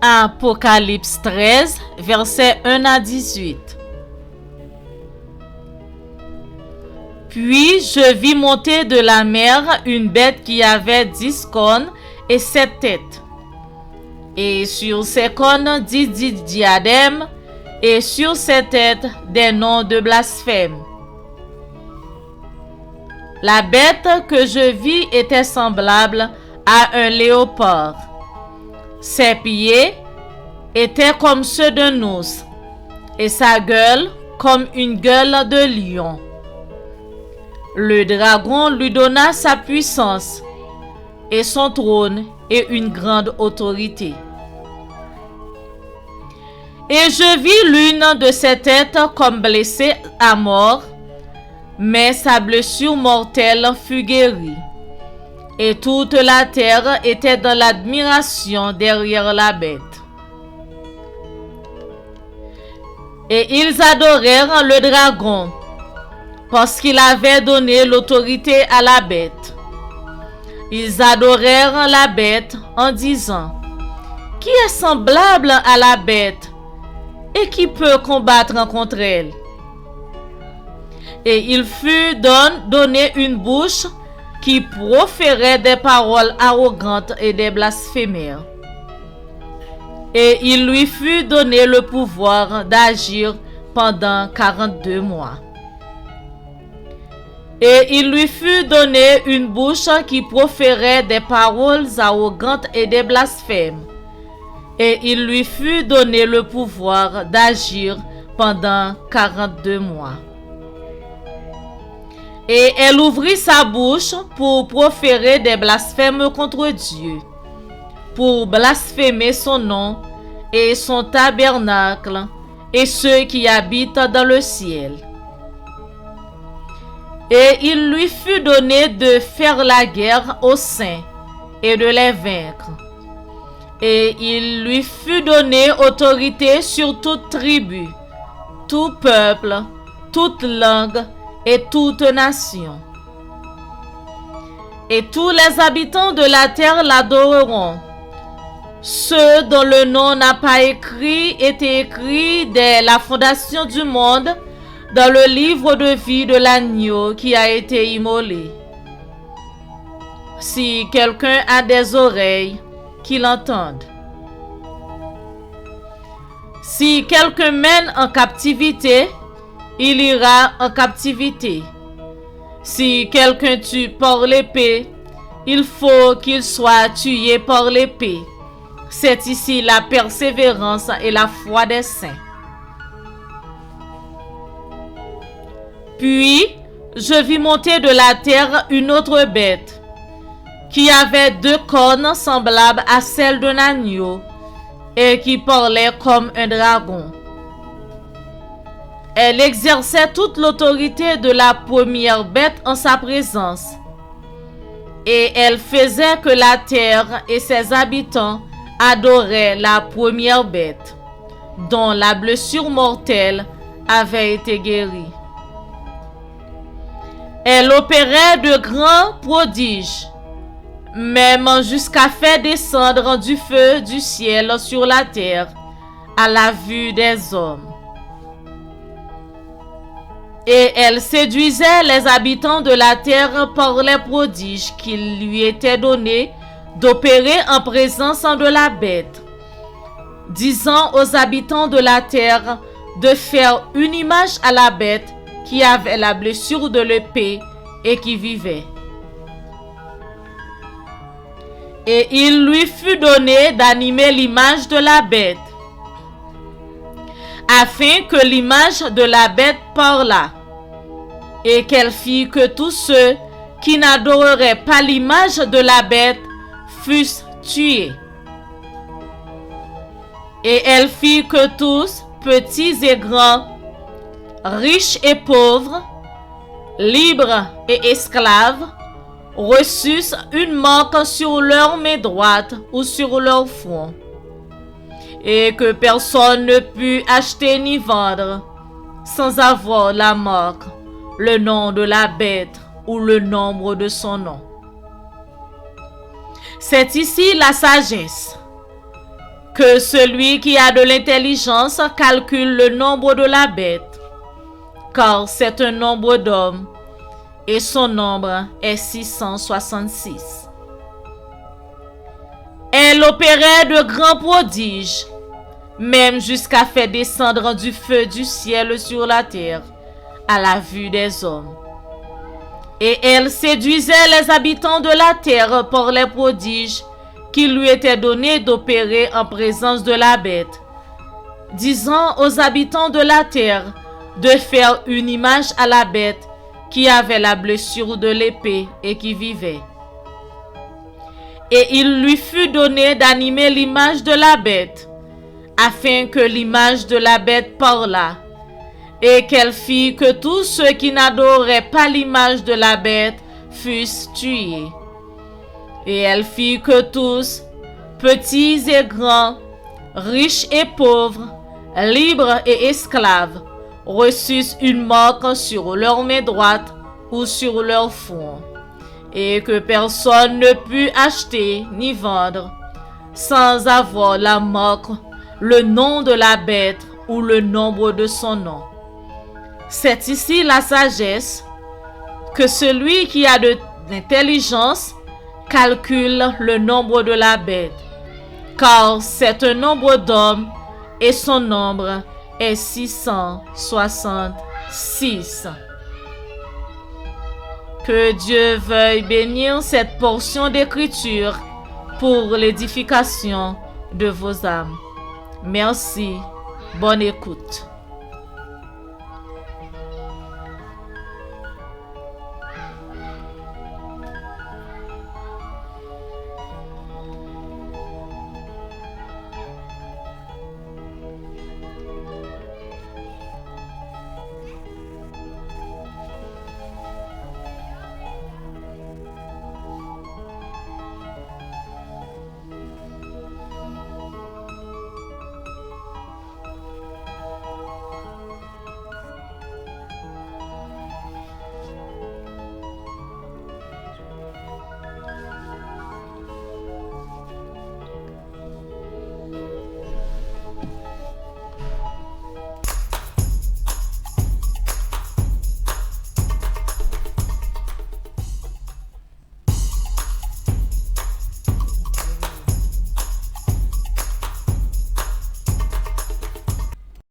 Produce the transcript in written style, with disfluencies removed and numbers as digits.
Apocalypse 13, versets 1 à 18. Puis je vis monter de la mer une bête qui avait 10 cornes et 7 têtes. Et sur ses cornes 10 diadèmes, et sur ses têtes des noms de blasphème. La bête que je vis était semblable à un léopard. Ses pieds étaient comme ceux d'un ours, et sa gueule comme une gueule de lion. Le dragon lui donna sa puissance, et son trône et une grande autorité. Et je vis l'une de ses têtes comme blessée à mort, mais sa blessure mortelle fut guérie. Et toute la terre était dans l'admiration derrière la bête. Et ils adorèrent le dragon, parce qu'il avait donné l'autorité à la bête. Ils adorèrent la bête en disant: qui est semblable à la bête et qui peut combattre contre elle? Et il fut donné une bouche qui proférait des paroles arrogantes et des blasphémaires. Et il lui fut donné le pouvoir d'agir pendant 42 mois. Et il lui fut donné une bouche qui proférait des paroles arrogantes et des blasphèmes. Et il lui fut donné le pouvoir d'agir pendant 42 mois. Et elle ouvrit sa bouche pour proférer des blasphèmes contre Dieu, pour blasphémer son nom et son tabernacle et ceux qui habitent dans le ciel. Et il lui fut donné de faire la guerre aux saints et de les vaincre. Et il lui fut donné autorité sur toute tribu, tout peuple, toute langue et toute nation. Et tous les habitants de la terre l'adoreront. Ceux dont le nom n'a pas été écrit dès la fondation du monde dans le livre de vie de l'agneau qui a été immolé. Si quelqu'un a des oreilles, qu'il entende. Si quelqu'un mène en captivité, il ira en captivité. Si quelqu'un tue par l'épée, il faut qu'il soit tué par l'épée. C'est ici la persévérance et la foi des saints. Puis, je vis monter de la terre une autre bête, qui avait 2 cornes semblables à celles d'un agneau, et qui parlait comme un dragon. Elle exerçait toute l'autorité de la première bête en sa présence, et elle faisait que la terre et ses habitants adoraient la première bête, dont la blessure mortelle avait été guérie. Elle opérait de grands prodiges, même jusqu'à faire descendre du feu du ciel sur la terre, à la vue des hommes. Et elle séduisait les habitants de la terre par les prodiges qu'il lui était donné d'opérer en présence de la bête, disant aux habitants de la terre de faire une image à la bête qui avait la blessure de l'épée et qui vivait. Et il lui fut donné d'animer l'image de la bête, afin que l'image de la bête parlât, et qu'elle fit que tous ceux qui n'adoreraient pas l'image de la bête fussent tués. Et elle fit que tous, petits et grands, riches et pauvres, libres et esclaves, reçussent une marque sur leur main droite ou sur leur front, et que personne ne put acheter ni vendre sans avoir la marque, le nom de la bête ou le nombre de son nom. C'est ici la sagesse. Que celui qui a de l'intelligence calcule le nombre de la bête, car c'est un nombre d'hommes, et son nombre est 666. Elle opérait de grands prodiges, même jusqu'à faire descendre du feu du ciel sur la terre, à la vue des hommes. Et elle séduisait les habitants de la terre par les prodiges qu'il lui était donné d'opérer en présence de la bête, disant aux habitants de la terre de faire une image à la bête qui avait la blessure de l'épée et qui vivait. Et il lui fut donné d'animer l'image de la bête, afin que l'image de la bête parlât, et qu'elle fit que tous ceux qui n'adoraient pas l'image de la bête fussent tués. Et elle fit que tous, petits et grands, riches et pauvres, libres et esclaves, reçussent une marque sur leur main droite ou sur leur front, et que personne ne put acheter ni vendre sans avoir la marque, le nom de la bête ou le nombre de son nom. C'est ici la sagesse, que celui qui a de l'intelligence calcule le nombre de la bête, car c'est un nombre d'hommes et son nombre est 666. Que Dieu veuille bénir cette portion d'écriture pour l'édification de vos âmes. Merci, bonne écoute.